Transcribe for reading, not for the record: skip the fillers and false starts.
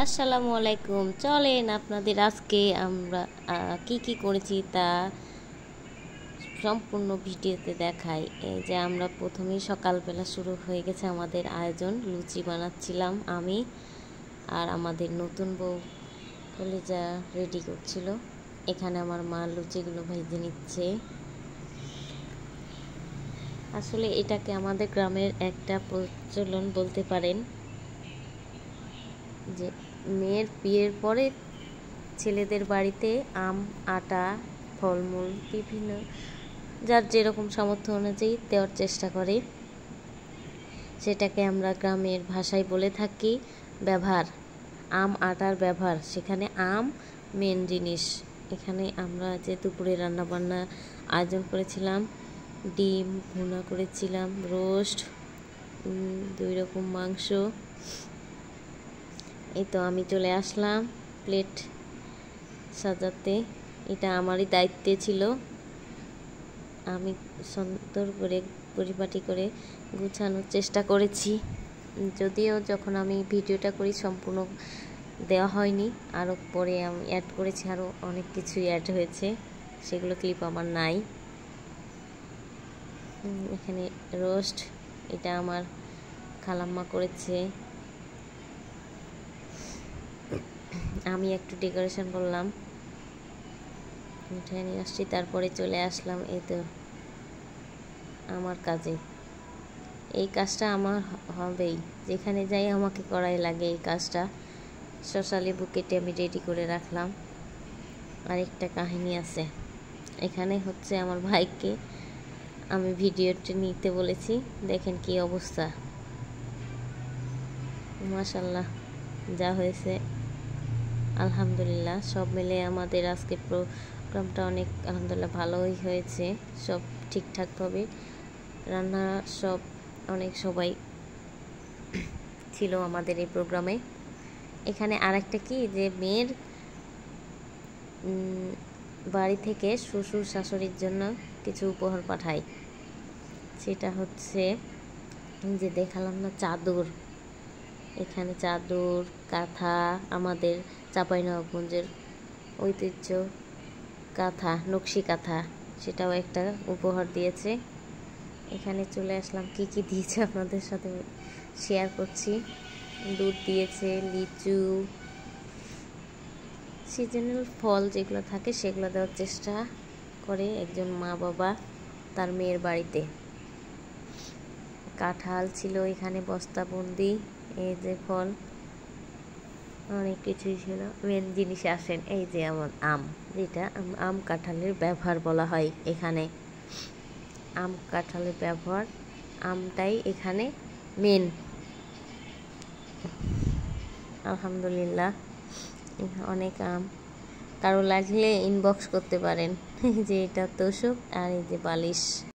আসসালামু আলাইকুম। চলেন আপনাদের আজকে আমরা কি করেছি তা সম্পূর্ণ ভিডিওতে দেখাই। এই যে আমরা প্রথমেই সকালবেলা শুরু হয়ে গেছে আমাদের আয়োজন। লুচি বানাচ্ছিলাম আমি, আর আমাদের নতুন বউ কলিজা রেডি করছিল। এখানে আমার মা লুচিগুলো ভেজে নিচ্ছে। আসলে এটাকে আমাদের গ্রামের একটা প্রচলন বলতে পারেন, যে মেয়ের বিয়ের পরে ছেলেদের বাড়িতে আম, আটা, ফলমূল বিভিন্ন যার যেরকম সামর্থ্য অনুযায়ী দেওয়ার চেষ্টা করে। সেটাকে আমরা গ্রামের ভাষায় বলে থাকি ব্যবহার, আম আটার ব্যবহার। সেখানে আম মেন জিনিস। এখানে আমরা যে দুপুরে রান্নাবান্না আয়োজন করেছিলাম, ডিম ভুনা করেছিলাম, রোস্ট, 2 রকম মাংস। এই তো আমি চলে আসলাম প্লেট সাজাতে। এটা আমারই দায়িত্বে ছিল। আমি সুন্দর করে পরিপাটি করে গুছানোর চেষ্টা করেছি। যদিও যখন আমি ভিডিওটা করি সম্পূর্ণ দেওয়া হয়নি, আরও পরে আমি অ্যাড করেছি, আরও অনেক কিছুই অ্যাড হয়েছে, সেগুলো ক্লিপ আমার নাই। এখানে রোস্ট, এটা আমার খালাম্মা করেছে। আমি একটু ডেকোরেশন করলাম, উঠে নিয়ে আসছি, তারপরে চলে আসলাম এই তো আমার কাজে। এই কাজটা আমার হবেই, যেখানে যাই আমাকে করাই লাগে এই কাজটা। শসা লেবু কেটে আমি রেডি করে রাখলাম। আরেকটা কাহিনী আছে, এখানে হচ্ছে আমার ভাইকে আমি ভিডিওটি নিতে বলেছি। দেখেন কি অবস্থা, মাশাআল্লাহ যা হয়েছে আলহামদুলিল্লাহ। সব মিলে আমাদের আজকে প্রোগ্রামটা অনেক আলহামদুলিল্লাহ ভালোই হয়েছে। সব ঠিকঠাকভাবে রান্না সব অনেক সবাই ছিল আমাদের এই প্রোগ্রামে। এখানে আরেকটা কি, যে মেয়ের বাড়ি থেকে শ্বশুর শাশুড়ির জন্য কিছু উপহার পাঠায়। সেটা হচ্ছে যে দেখালাম না, চাদর। এখানে চাদর, কাঁথা, আমাদের চাঁপাইনবাবগঞ্জের ঐতিহ্য কাঁথা, নকশি কাঁথা, সেটাও একটা উপহার দিয়েছে। এখানে চলে আসলাম, কি দিয়েছে আপনাদের সাথে শেয়ার করছি। দুধ দিয়েছে, লিচু, সিজনাল ফল যেগুলো থাকে সেগুলো দেওয়ার চেষ্টা করে একজন মা বাবা তার মেয়ের বাড়িতে। কাঁঠাল ছিল এখানে বস্তাবন্দি, এই যে ফল, অনেক কিছুই ছিল। মেন জিনিসে আসেন, এই যে আমার আম, যেটা আম কাঁঠালের ব্যবহার বলা হয় এখানে। আম কাঁঠালের ব্যবহার, আমটাই এখানে মেন। আলহামদুলিল্লাহ অনেক আম। কারো লাগলে ইনবক্স করতে পারেন। এই যে এটা তোষক, আর এই যে বালিশ।